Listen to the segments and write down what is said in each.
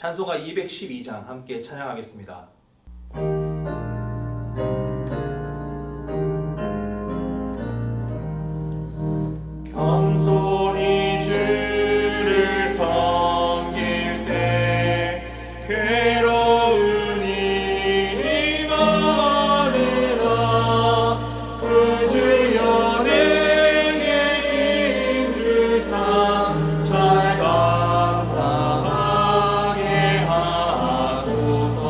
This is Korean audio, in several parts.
찬송가 212장 함께 찬양하겠습니다. 겸손히 주를 섬길 때 괴로운 일이 많으나 그 주여 내게 힘 주사 잘 감당하게 하소서.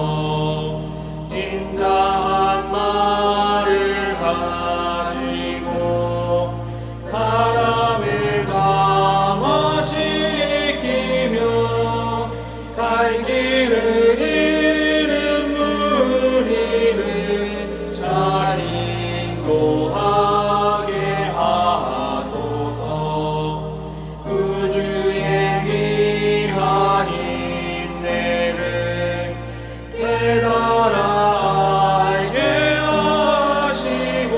인자한 말을 가지고 사람을 감화시키며 갈 길을 잃은 무리를 잘 인도하게 하소서. 그 주의 귀한 인내를 깨달아 알게 하시고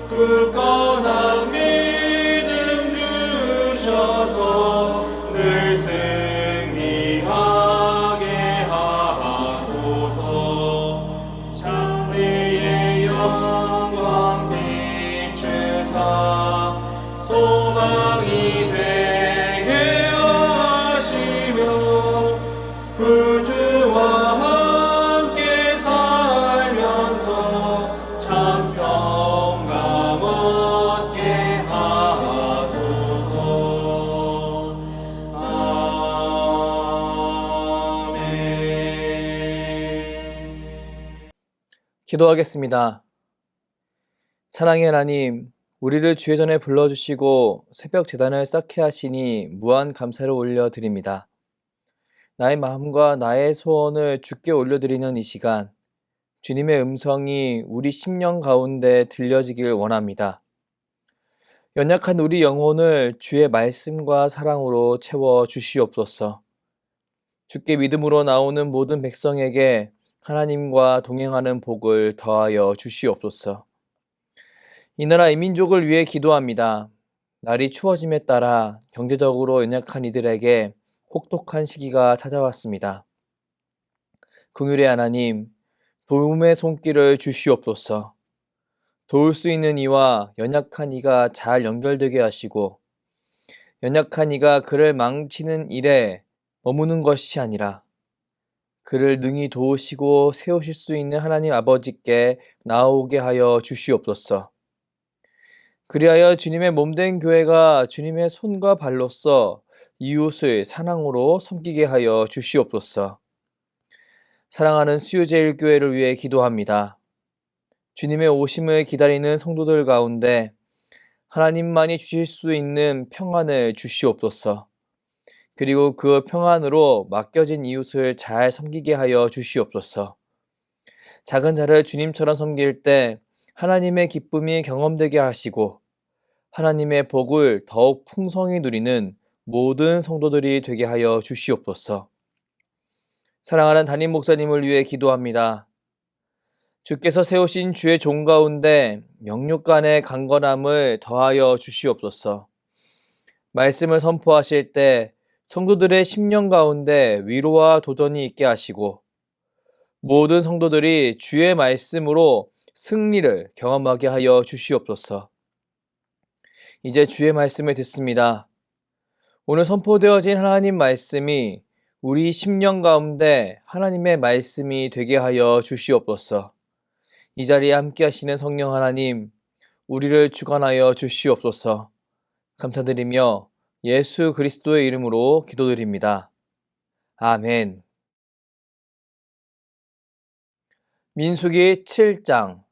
굳건한 믿음 주셔서 늘 승리하게 하소서. 장래의 영광 비추사 소망이 되게 하시며 그 주와 함께 살면서 참 평강 얻게 하소서. 아멘. 기도하겠습니다. 사랑의 하나님, 우리를 주의 전에 불러주시고 새벽 제단을 쌓게 하시니 무한 감사를 올려드립니다. 나의 마음과 나의 소원을 주께 올려드리는 이 시간, 주님의 음성이 우리 심령 가운데 들려지길 원합니다. 연약한 우리 영혼을 주의 말씀과 사랑으로 채워 주시옵소서. 주께 믿음으로 나오는 모든 백성에게 하나님과 동행하는 복을 더하여 주시옵소서. 이 나라 이 민족을 위해 기도합니다. 날이 추워짐에 따라 경제적으로 연약한 이들에게 혹독한 시기가 찾아왔습니다. 긍휼의 하나님, 도움의 손길을 주시옵소서. 도울 수 있는 이와 연약한 이가 잘 연결되게 하시고 연약한 이가 그를 망치는 일에 머무는 것이 아니라 그를 능히 도우시고 세우실 수 있는 하나님 아버지께 나오게 하여 주시옵소서. 그리하여 주님의 몸된 교회가 주님의 손과 발로서 이웃을 사랑으로 섬기게 하여 주시옵소서. 사랑하는 수유제일교회를 위해 기도합니다. 주님의 오심을 기다리는 성도들 가운데 하나님만이 주실 수 있는 평안을 주시옵소서. 그리고 그 평안으로 맡겨진 이웃을 잘 섬기게 하여 주시옵소서. 작은 자를 주님처럼 섬길 때 하나님의 기쁨이 경험되게 하시고 하나님의 복을 더욱 풍성히 누리는 모든 성도들이 되게 하여 주시옵소서. 사랑하는 담임 목사님을 위해 기도합니다. 주께서 세우신 주의 종 가운데 영육 간의 강건함을 더하여 주시옵소서. 말씀을 선포하실 때 성도들의 심령 가운데 위로와 도전이 있게 하시고 모든 성도들이 주의 말씀으로 승리를 경험하게 하여 주시옵소서. 이제 주의 말씀을 듣습니다. 오늘 선포되어진 하나님 말씀이 우리 심령 가운데 하나님의 말씀이 되게 하여 주시옵소서. 이 자리에 함께 하시는 성령 하나님, 우리를 주관하여 주시옵소서. 감사드리며 예수 그리스도의 이름으로 기도드립니다. 아멘. 민수기 7장.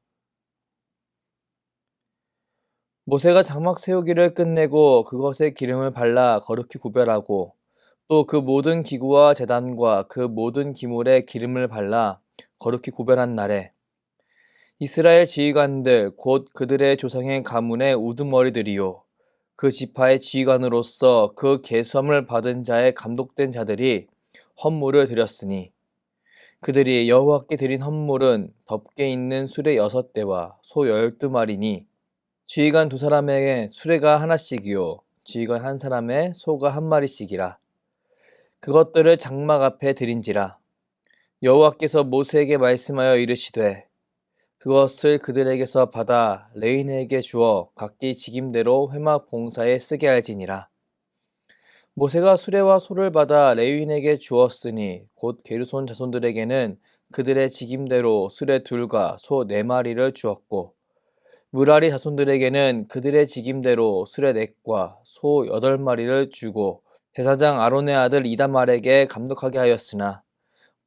모세가 장막 세우기를 끝내고 그것에 기름을 발라 거룩히 구별하고 또 그 모든 기구와 제단과 그 모든 기물에 기름을 발라 거룩히 구별한 날에 이스라엘 지휘관들 곧 그들의 조상의 가문의 우두머리들이요 그 지파의 지휘관으로서 그 계수함을 받은 자의 감독된 자들이 헌물을 드렸으니 그들이 여호와께 드린 헌물은 덮개 있는 수레 6대와 소 12마리니 지휘관 2사람에게 수레가 하나씩이요 지휘관 1사람에 소가 1마리씩이라. 그것들을 장막 앞에 드린지라. 여호와께서 모세에게 말씀하여 이르시되 그것을 그들에게서 받아 레인에게 주어 각기 직임대로 회막 봉사에 쓰게 할지니라. 모세가 수레와 소를 받아 레위인에게 주었으니 곧 게르손 자손들에게는 그들의 직임대로 수레 둘과 소 4마리를 주었고 무라리 자손들에게는 그들의 직임대로 수레 4과 소 8마리를 주고 제사장 아론의 아들 이다말에게 감독하게 하였으나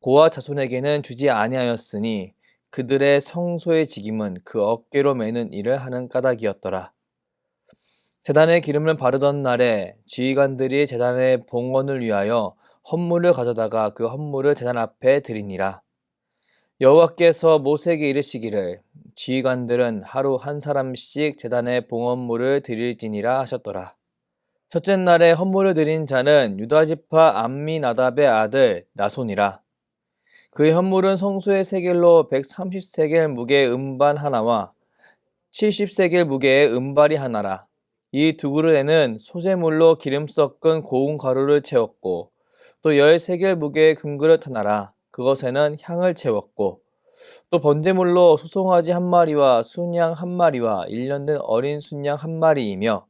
고아 자손에게는 주지 아니하였으니 그들의 성소의 직임은 그 어깨로 매는 일을 하는 까닭이었더라. 제단에 기름을 바르던 날에 지휘관들이 제단의 봉헌을 위하여 헌물을 가져다가 그 헌물을 제단 앞에 드리니라. 여호와께서 모세에게 이르시기를 지휘관들은 하루 한 사람씩 제단의 봉헌물을 드릴지니라 하셨더라. 첫째 날에 헌물을 드린 자는 유다지파 암미나답의 아들 나손이라. 그의 헌물은 성소의 세겔로 130세겔 무게의 음반 하나와 70세겔 무게의 음발이 하나라. 이 두 그릇에는 소재물로 기름 섞은 고운 가루를 채웠고 또 10세겔 무게의 금그릇 하나라. 그것에는 향을 채웠고 또 번제물로 소송아지 1마리와 순양 1마리와 1년 된 어린 순양 1마리이며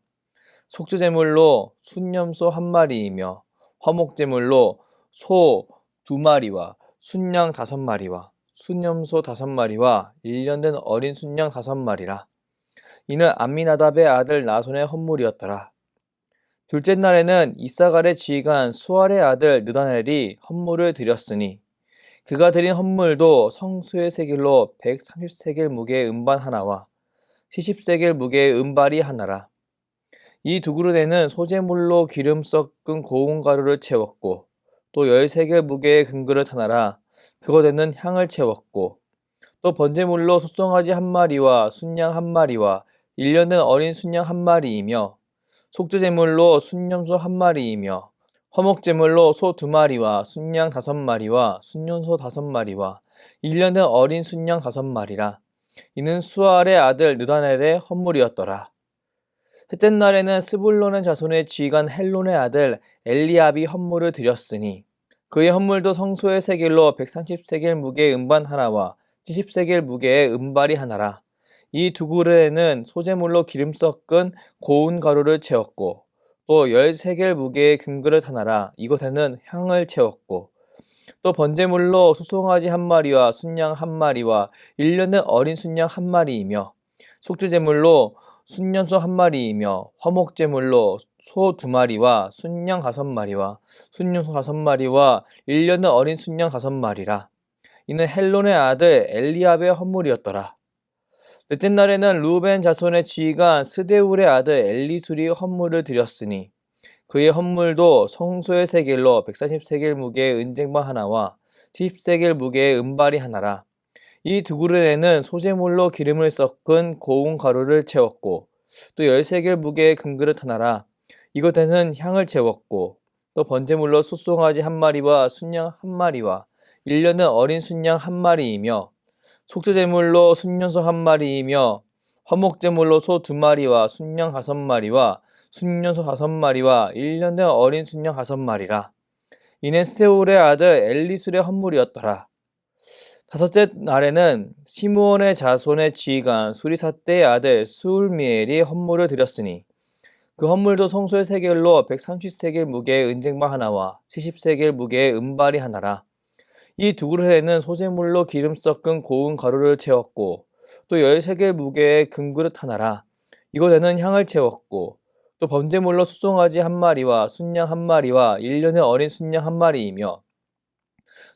속죄제물로 순염소 1마리이며 화목제물로 소 2마리와 순양 5마리와 순염소 5마리와 1년 된 어린 순양 5마리라. 이는 암미나답의 아들 나손의 헌물이었더라. 둘째 날에는 이사갈의 지휘관 수알의 아들 느다넬이 헌물을 드렸으니 그가 드린 헌물도 성소의 세겔로 130세겔 무게의 음반 하나와 70세겔 무게의 음발이 하나라. 이 두 그릇에는 소재물로 기름 섞은 고운 가루를 채웠고 또 10세겔 무게의 금그릇 하나라. 그것에는 향을 채웠고 또 번제물로 소송아지 1마리와 순양 1마리와 1년 된 어린 순양 1마리이며 속죄제물로 순염소 1마리이며 화목제물로 소 2마리와 순양 5마리와 순염소 5마리와 1년 된 어린 순양 5마리라. 이는 수알의 아들 느다넬의 헌물이었더라. 셋째 날에는 스불론의 자손의 지휘관 헬론의 아들 엘리압이 헌물을 드렸으니 그의 헌물도 성소의 세겔로 130세겔 무게의 음반 하나와 70세겔 무게의 음발이 하나라. 이 두 그릇에는 소재물로 기름 섞은 고운 가루를 채웠고 또 10세겔 무게의 금그릇 하나라. 이것에는 향을 채웠고 또 번제물로 수송아지 1마리와 순양 1마리와 1년 된 어린 순양 1마리이며 속죄제물로 순염소 1마리이며 화목제물로 소 2마리와 순양 5마리와 순염소 5마리와 1년 된 어린 순양 5마리라. 이는 헬론의 아들 엘리압의 헌물이었더라. 넷째 날에는 루벤 자손의 지휘관 스데울의 아들 엘리술이 헌물을 드렸으니 그의 헌물도 성소의 세겔로 140세겔 무게의 은쟁반 하나와 70세겔 무게의 은발이 하나라. 이 두 그릇에는 소재물로 기름을 섞은 고운 가루를 채웠고 또 10세겔 무게의 금그릇 하나라. 이것에는 향을 채웠고 또 번제물로 소송아지 1마리와 순양 1마리와 1년 된 어린 순양 1마리이며 속죄제물로 순염소 1마리이며 화목제물로 소 2마리와 순양 5마리와 순염소 5마리와 1년 된 어린 순양 5마리라. 이는 스데울의 아들 엘리술의 헌물이었더라. 다섯째 날에는 시므온의 자손의 지휘관 수리사떼의 아들 스울미엘이 헌물을 드렸으니 그 헌물도 성소의 세겔로 130세겔 무게의 은쟁반 하나와 70세겔 무게의 은발이 하나라. 이 두 그릇에는 소재물로 기름 섞은 고운 가루를 채웠고 또 10세겔 무게의 금그릇 하나라. 이것에는 향을 채웠고 또 번제물로 수송아지 1마리와 순양 1마리와 1년 된 어린 순양 1마리이며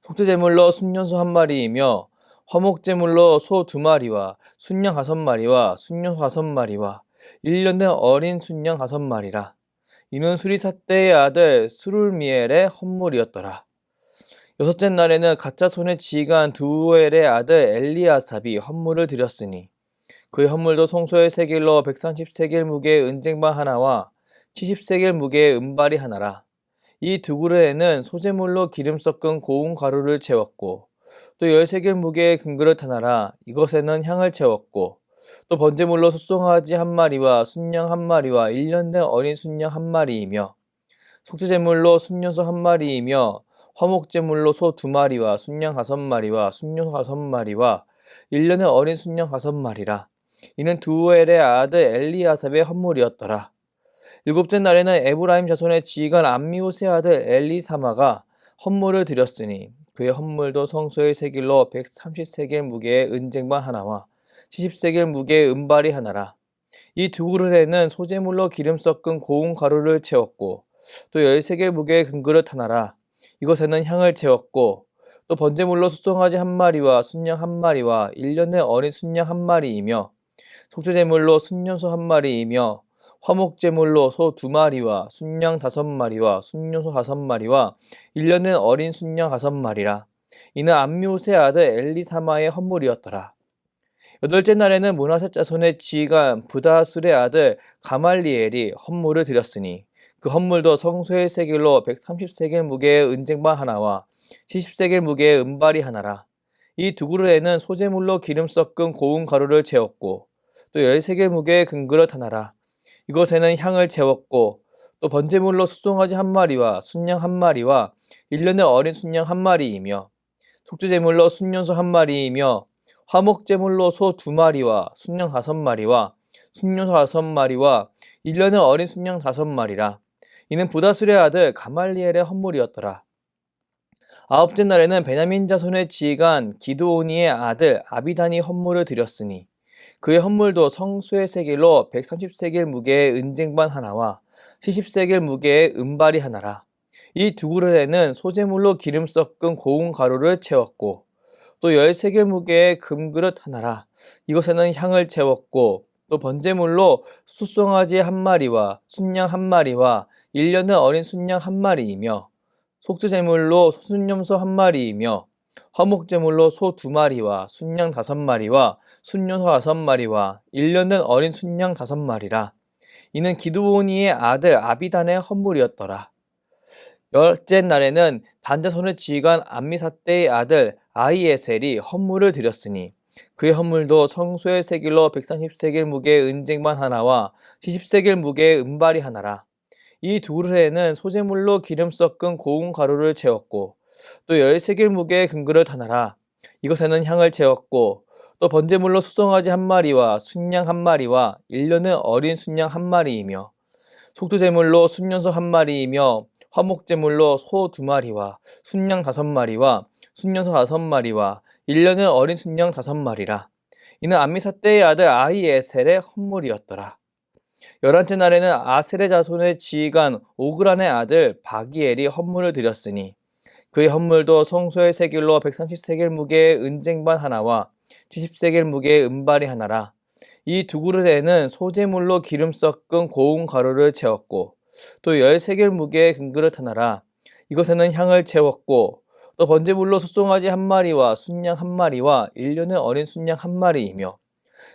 속죄제물로 순염소 1마리이며 화목제물로 소 2마리와 순양 5마리와 순염소 5마리와 1년 된 어린 순양 5마리라. 이는 수리사떼의 아들 스룰미엘의 헌물이었더라. 여섯째 날에는 갓자손의 지휘관 두엘의 아들 엘리아삽이 헌물을 드렸으니 그의 헌물도 성소의 세겔로 130세겔 무게의 은쟁반 하나와 70세겔 무게의 은발이 하나라. 이 두 그릇에는 소재물로 기름 섞은 고운 가루를 채웠고 또 10세겔 무게의 금그릇 하나라. 이것에는 향을 채웠고 또 번제물로 소송아지 1마리와 순양 1마리와 1년 된 어린 순양 1마리이며 속죄제물로 순년소 1마리이며 화목제물로 소 2마리와 순양 5마리와 순년소 5마리와 1년의 어린 순양 5마리라. 이는 두엘의 아들 엘리아삽의 헌물이었더라. 일곱째 날에는 에브라임 자손의 지휘관 암미우스의 아들 엘리사마가 헌물을 드렸으니 그의 헌물도 성소의 세길로 130세겔 무게의 은쟁반 하나와 70세겔 무게의 은발이 하나라. 이 두 그릇에는 소제물로 기름 섞은 고운 가루를 채웠고 또 10세겔 무게의 금그릇 하나라. 이것에는 향을 채웠고 또 번제물로 수송아지 1마리와 순양 1마리와 1년의 어린 순양 1마리이며 속죄제물로 순년소 1마리이며 화목제물로 소 2마리와 순양 5마리와 순년소 5마리와 1년의 어린 순양 5마리라. 이는 암미우스의 아들 엘리사마의 헌물이었더라. 여덟째 날에는 므낫세 자손의 지휘관 브다술의 아들 가말리엘이 헌물을 드렸으니 그 헌물도 성소의 세겔로 130세겔 무게의 은쟁반 하나와 70세겔 무게의 은발이 하나라. 이 두 그릇에는 소제물로 기름 섞은 고운 가루를 채웠고 또 10세겔 무게의 금그릇 하나라. 이것에는 향을 채웠고 또 번제물로 수송아지 1마리와 순양 1마리와 1년의 어린 순양 1마리이며 속죄제물로 순년소 1마리이며 화목제물로 소 2마리와 순양 5마리와 순년소 5마리와 1년의 어린 순양 5마리라. 이는 부다술의 아들 가말리엘의 헌물이었더라. 아홉째 날에는 베냐민 자손의 지휘관 기드오니의 아들 아비단이 헌물을 드렸으니 그의 헌물도 성소의 세겔로 130세겔 무게의 은쟁반 하나와 70세겔 무게의 은발이 하나라. 이 두 그릇에는 소제물로 기름 섞은 고운 가루를 채웠고 또 10세겔 무게의 금그릇 하나라. 이것에는 향을 채웠고 또 번제물로 숫송아지 1마리와 순양 1마리와 1년의 어린 순양 1마리이며 속죄제물로 소순염소 1마리이며 화목제물로 소 2마리와 순양 5마리와 순년소 5마리와 1년된 어린 순양 5마리라. 이는 기드오니의 아들 아비단의 헌물이었더라. 열째 날에는 단자손의 지휘관 암미사대의 아들 아히에셀이 헌물을 드렸으니 그의 헌물도 성소의 세겔로 130세겔 무게의 은쟁반 하나와 70세겔 무게의 은발이 하나라. 이 두 그릇에는 소제물로 기름 섞은 고운 가루를 채웠고 또 10세겔 무게의 금그릇 하나라. 이것에는 향을 채웠고 또 번제물로 수송아지 1마리와 순양 1마리와 1년의 어린 순양 1마리이며 속죄제물로 순년소 1마리이며 화목제물로 소 2마리와 순양 5마리와 순년소 5마리와 1년의 어린 순양 5마리라. 이는 암미사대의 아들 아히에셀의 헌물이었더라. 11째 날에는 아셀의 자손의 지휘관 오그란의 아들 바기엘이 헌물을 드렸으니 그의 헌물도 성소의 세겔로 130세겔 무게의 은쟁반 하나와 70세겔 무게의 은발이 하나라. 이 두 그릇에는 소제물로 기름 섞은 고운 가루를 채웠고 또 10세겔 무게의 금그릇 하나라. 이것에는 향을 채웠고 또 번제물로 숫송아지 1마리와 순양 1마리와 1년의 어린 순양 1마리이며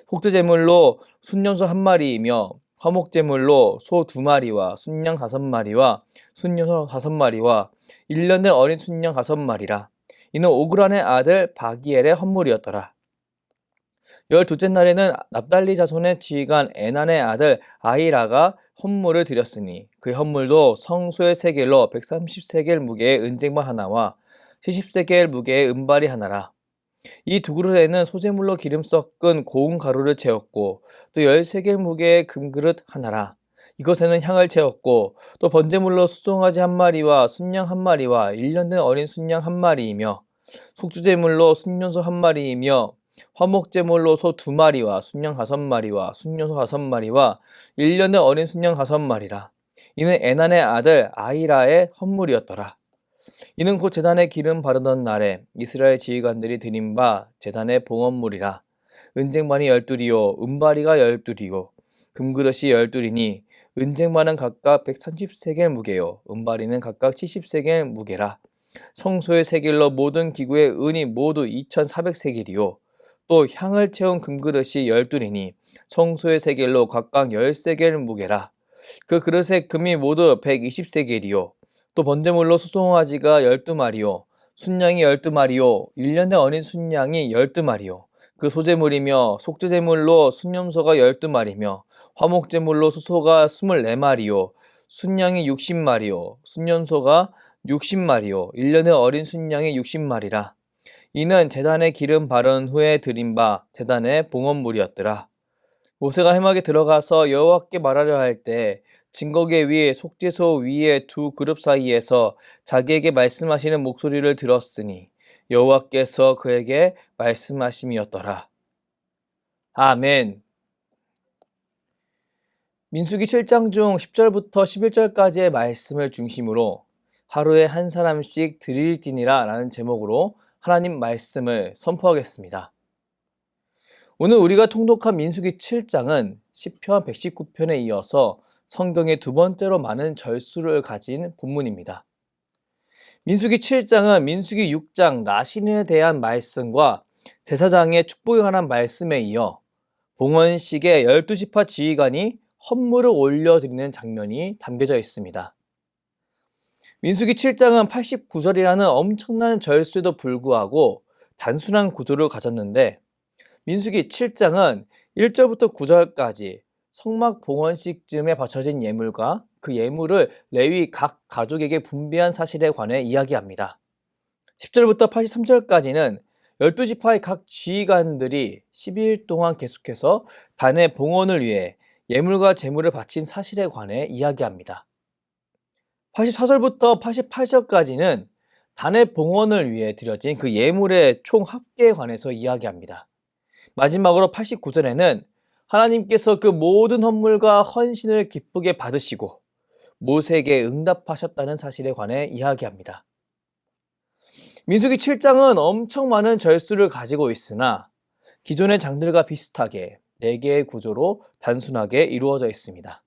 속죄제물로 순년소 1마리이며 화목제물로 소 2마리와 순양 5마리와 순년소 5마리와 1년의 어린 순양 5마리라. 이는 오그란의 아들 바기엘의 헌물이었더라. 12째 날에는 납달리 자손의 지휘관 에난의 아들 아히라가 헌물을 드렸으니 그의 헌물도 성소의 세겔로 130세겔 무게의 은쟁반 하나와 70세겔 무게의 은발이 하나라. 이 두 그릇에는 소제물로 기름 섞은 고운 가루를 채웠고 또 10세겔 무게의 금그릇 하나라. 이것에는 향을 채웠고 또 번제물로 수송아지 1마리와 순양 1마리와 1년된 어린 순양 1마리이며 속죄제물로 순년소 1마리이며 화목제물로 소 2마리와 순양 5마리와 순년소 5마리와 1년의 어린 순양 5마리라. 이는 에난의 아들 아히라의 헌물이었더라. 이는 곧 제단에 기름 바르던 날에 이스라엘 지휘관들이 드린 바 제단의 봉헌물이라. 은쟁반이 12이요 은바리가 12이요 금그릇이 12이니 은쟁반은 각각 130세겔 무게요 은바리는 각각 70세겔 무게라. 성소의 세겔로 모든 기구의 은이 모두 2400세겔이요 또 향을 채운 금그릇이 12이니 성소의 세겔로 각각 10세겔 무게라. 그 그릇의 금이 모두 120세겔이요 또 번제물로 수송아지가 12마리요 순양이 12마리요 1년의 어린 순양이 12마리요 그 소제물이며 속죄제물로 순염소가 12마리며 화목제물로 수소가 24마리요 순양이 60마리요 순년소가 60마리요 1년의 어린 순양이 60마리라. 이는 제단에 기름 바른 후에 드린 바 제단의 봉헌물이었더라. 모세가 회막에 들어가서 여호와께 말하려 할 때 증거계 위 속죄소 위에 두 그룹 사이에서 자기에게 말씀하시는 목소리를 들었으니 여호와께서 그에게 말씀하심이었더라. 아멘. 민수기 7장 중 10절부터 11절까지의 말씀을 중심으로 하루에 한 사람씩 드릴지니라 라는 제목으로 하나님 말씀을 선포하겠습니다. 오늘 우리가 통독한 민수기 7장은 시편 119편에 이어서 성경의 두 번째로 많은 절수를 가진 본문입니다. 민수기 7장은 민수기 6장 나신에 대한 말씀과 제사장의 축복에 관한 말씀에 이어 봉헌식의 12지파 지휘관이 헌물을 올려드리는 장면이 담겨져 있습니다. 민수기 7장은 89절이라는 엄청난 절수에도 불구하고 단순한 구조를 가졌는데 민수기 7장은 1절부터 9절까지 성막 봉헌식쯤에 바쳐진 예물과 그 예물을 레위 각 가족에게 분배한 사실에 관해 이야기합니다. 10절부터 83절까지는 12지파의 각 지휘관들이 12일 동안 계속해서 단의 봉헌을 위해 예물과 제물을 바친 사실에 관해 이야기합니다. 84절부터 88절까지는 단의 봉헌을 위해 드려진 그 예물의 총 합계에 관해서 이야기합니다. 마지막으로 89절에는 하나님께서 그 모든 헌물과 헌신을 기쁘게 받으시고 모세에게 응답하셨다는 사실에 관해 이야기합니다. 민수기 7장은 엄청 많은 절수를 가지고 있으나 기존의 장들과 비슷하게 4개의 구조로 단순하게 이루어져 있습니다.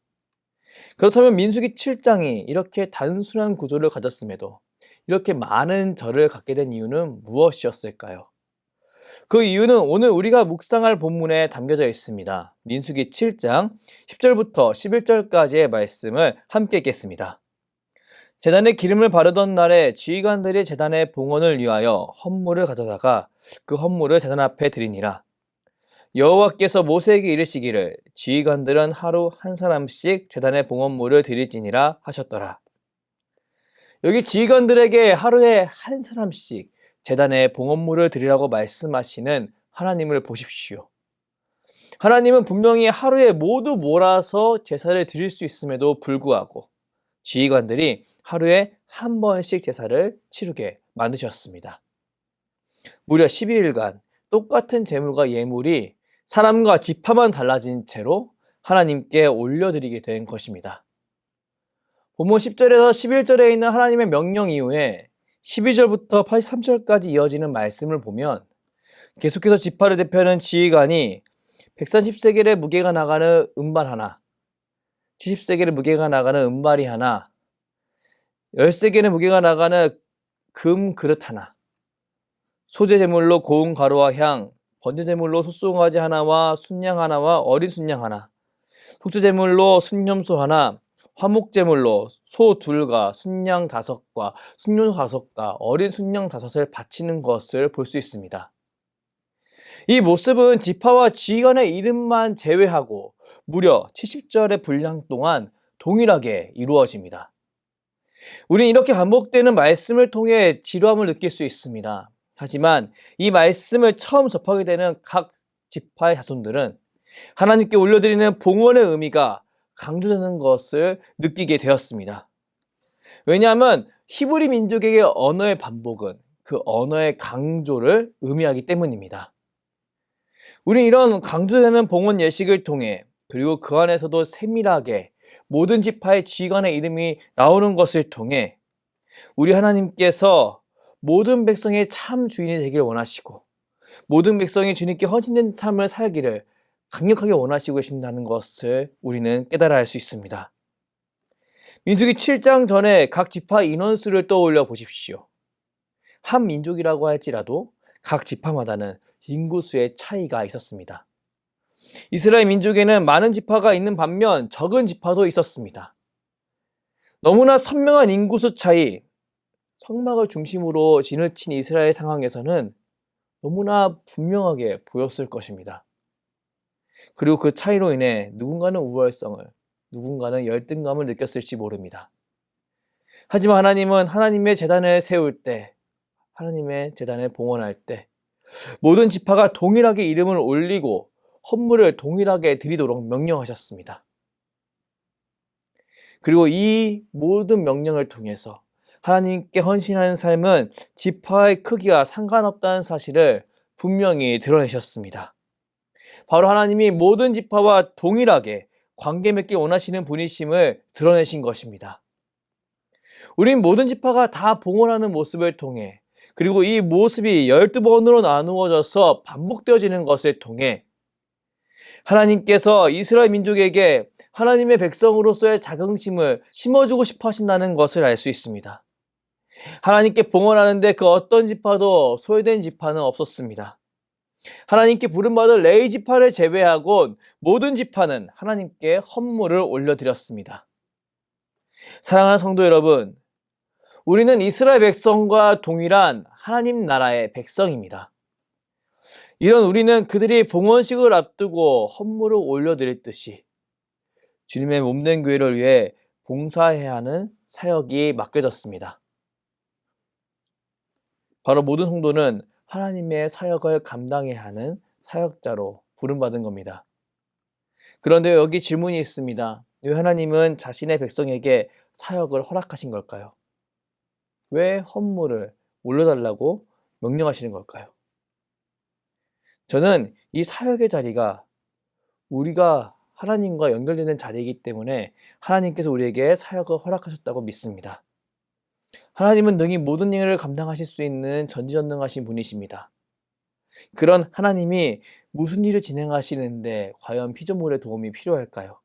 그렇다면 민수기 7장이 이렇게 단순한 구조를 가졌음에도 이렇게 많은 절을 갖게 된 이유는 무엇이었을까요? 그 이유는 오늘 우리가 묵상할 본문에 담겨져 있습니다. 민수기 7장 10절부터 11절까지의 말씀을 함께 읽겠습니다. 제단에 기름을 바르던 날에 지휘관들이 제단의 봉헌을 위하여 헌물을 가져다가 그 헌물을 제단 앞에 드리니라. 여호와께서 모세에게 이르시기를 지휘관들은 하루 한 사람씩 제단의 봉헌물을 드릴지니라 하셨더라. 여기 지휘관들에게 하루에 한 사람씩 제단에 봉헌물을 드리라고 말씀하시는 하나님을 보십시오. 하나님은 분명히 하루에 모두 몰아서 제사를 드릴 수 있음에도 불구하고 지휘관들이 하루에 한 번씩 제사를 치르게 만드셨습니다. 무려 12일간 똑같은 제물과 예물이 사람과 지파만 달라진 채로 하나님께 올려드리게 된 것입니다. 본문 10절에서 11절에 있는 하나님의 명령 이후에 12절부터 83절까지 이어지는 말씀을 보면 계속해서 지파를 대표하는 지휘관이 130세겔의 무게가 나가는 은발 하나, 70세겔의 무게가 나가는 은발이 하나, 10세겔의 무게가 나가는 금 그릇 하나, 소재 제물로 고운 가루와 향, 번제 제물로 숫송아지 하나와 순양 하나와 어린 순양 하나, 속죄 제물로 순념소 하나, 화목 제물로 소 2과 순양 5과 순염소 5과 어린 순양 5을 바치는 것을 볼 수 있습니다. 이 모습은 지파와 지휘관의 이름만 제외하고 무려 70절의 분량 동안 동일하게 이루어집니다. 우리는 이렇게 반복되는 말씀을 통해 지루함을 느낄 수 있습니다. 하지만 이 말씀을 처음 접하게 되는 각 지파의 자손들은 하나님께 올려드리는 봉헌의 의미가 강조되는 것을 느끼게 되었습니다. 왜냐하면 히브리 민족에게 언어의 반복은 그 언어의 강조를 의미하기 때문입니다. 우리는 이런 강조되는 봉헌 예식을 통해 그리고 그 안에서도 세밀하게 모든 지파의 지휘관의 이름이 나오는 것을 통해 우리 하나님께서 모든 백성의 참 주인이 되길 원하시고 모든 백성이 주님께 헌신된 삶을 살기를 강력하게 원하시고 계신다는 것을 우리는 깨달아야 할 수 있습니다. 민수기 7장 전에 각 지파 인원수를 떠올려 보십시오. 한 민족이라고 할지라도 각 지파마다는 인구수의 차이가 있었습니다. 이스라엘 민족에는 많은 지파가 있는 반면 적은 지파도 있었습니다. 너무나 선명한 인구수 차이, 성막을 중심으로 진을 친 이스라엘 상황에서는 너무나 분명하게 보였을 것입니다. 그리고 그 차이로 인해 누군가는 우월성을, 누군가는 열등감을 느꼈을지 모릅니다. 하지만 하나님은 하나님의 제단을 세울 때, 하나님의 제단을 봉헌할 때 모든 지파가 동일하게 이름을 올리고 헌물을 동일하게 드리도록 명령하셨습니다. 그리고 이 모든 명령을 통해서 하나님께 헌신하는 삶은 지파의 크기와 상관없다는 사실을 분명히 드러내셨습니다. 바로 하나님이 모든 지파와 동일하게 관계 맺기 원하시는 분이심을 드러내신 것입니다. 우린 모든 지파가 다 봉헌하는 모습을 통해, 그리고 이 모습이 12번으로 나누어져서 반복되어지는 것을 통해 하나님께서 이스라엘 민족에게 하나님의 백성으로서의 자긍심을 심어주고 싶어 하신다는 것을 알 수 있습니다. 하나님께 봉헌하는데 그 어떤 지파도 소외된 지파는 없었습니다. 하나님께 부름받은 레위 지파를 제외하곤 모든 지파는 하나님께 헌물을 올려드렸습니다. 사랑하는 성도 여러분, 우리는 이스라엘 백성과 동일한 하나님 나라의 백성입니다. 이런 우리는 그들이 봉헌식을 앞두고 헌물을 올려드렸듯이 주님의 몸된 교회를 위해 봉사해야 하는 사역이 맡겨졌습니다. 바로 모든 성도는 하나님의 사역을 감당해야 하는 사역자로 부름받은 겁니다. 그런데 여기 질문이 있습니다. 왜 하나님은 자신의 백성에게 사역을 허락하신 걸까요? 왜 헌물을 올려달라고 명령하시는 걸까요? 저는 이 사역의 자리가 우리가 하나님과 연결되는 자리이기 때문에 하나님께서 우리에게 사역을 허락하셨다고 믿습니다. 하나님은 능히 모든 일을 감당하실 수 있는 전지전능하신 분이십니다. 그런 하나님이 무슨 일을 진행하시는데 과연 피조물의 도움이 필요할까요?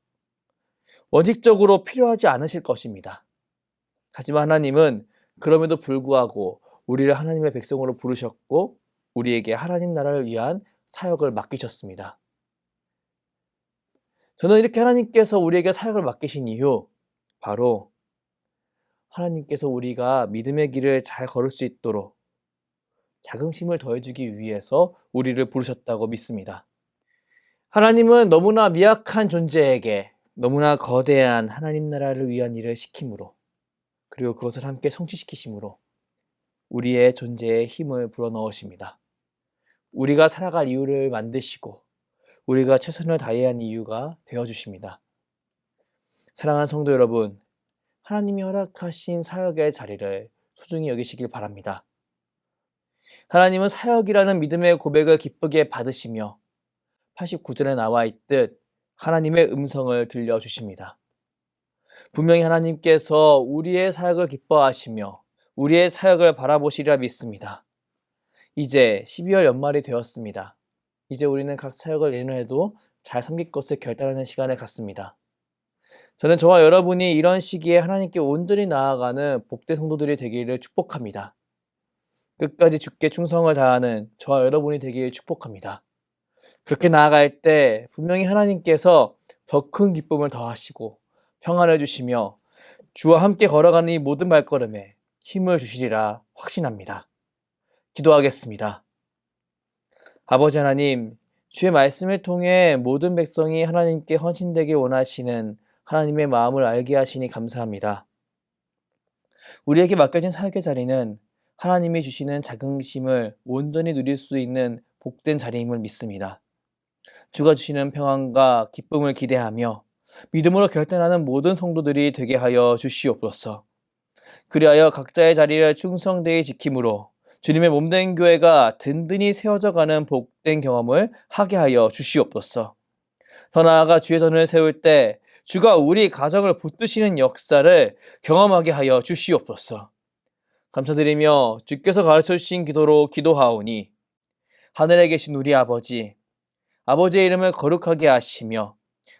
원칙적으로 필요하지 않으실 것입니다. 하지만 하나님은 그럼에도 불구하고 우리를 하나님의 백성으로 부르셨고 우리에게 하나님 나라를 위한 사역을 맡기셨습니다. 저는 이렇게 하나님께서 우리에게 사역을 맡기신 이유, 바로 하나님께서 우리가 믿음의 길을 잘 걸을 수 있도록 자긍심을 더해주기 위해서 우리를 부르셨다고 믿습니다. 하나님은 너무나 미약한 존재에게 너무나 거대한 하나님 나라를 위한 일을 시킴으로, 그리고 그것을 함께 성취시키심으로 우리의 존재에 힘을 불어넣으십니다. 우리가 살아갈 이유를 만드시고 우리가 최선을 다해야 하는 이유가 되어주십니다. 사랑하는 성도 여러분, 하나님이 허락하신 사역의 자리를 소중히 여기시길 바랍니다. 하나님은 사역이라는 믿음의 고백을 기쁘게 받으시며 89절에 나와 있듯 하나님의 음성을 들려주십니다. 분명히 하나님께서 우리의 사역을 기뻐하시며 우리의 사역을 바라보시리라 믿습니다. 이제 12월 연말이 되었습니다. 이제 우리는 각 사역을 내년에도 잘 섬길 것을 결단하는 시간을 갖습니다. 저는 저와 여러분이 이런 시기에 하나님께 온전히 나아가는 복된 성도들이 되기를 축복합니다. 끝까지 주께 충성을 다하는 저와 여러분이 되기를 축복합니다. 그렇게 나아갈 때 분명히 하나님께서 더 큰 기쁨을 더하시고 평안을 주시며 주와 함께 걸어가는 이 모든 발걸음에 힘을 주시리라 확신합니다. 기도하겠습니다. 아버지 하나님, 주의 말씀을 통해 모든 백성이 하나님께 헌신되기 원하시는 하나님의 마음을 알게 하시니 감사합니다. 우리에게 맡겨진 사역의 자리는 하나님이 주시는 자긍심을 온전히 누릴 수 있는 복된 자리임을 믿습니다. 주가 주시는 평안과 기쁨을 기대하며 믿음으로 결단하는 모든 성도들이 되게 하여 주시옵소서. 그리하여 각자의 자리를 충성되이 지킴으로 주님의 몸된 교회가 든든히 세워져가는 복된 경험을 하게 하여 주시옵소서. 더 나아가 주의 전을 세울 때 주가 우리 가정을 붙드시는 역사를 경험하게 하여 주시옵소서. 감사드리며 주께서 가르쳐 주신 기도로 기도하오니 하늘에 계신 우리 아버지, 아버지의 이름을 거룩하게 하시며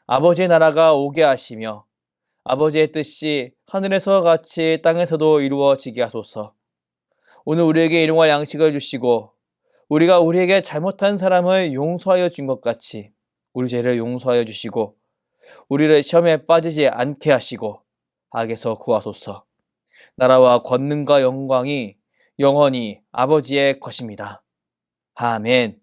아버지의 나라가 오게 하시며 아버지의 뜻이 하늘에서 같이 땅에서도 이루어지게 하소서. 오늘 우리에게 일용할 양식을 주시고 우리가 우리에게 잘못한 사람을 용서하여 준 것 같이 우리 죄를 용서하여 주시고 우리를 시험에 빠지지 않게 하시고 악에서 구하소서. 나라와 권능과 영광이 영원히 아버지의 것입니다. 아멘.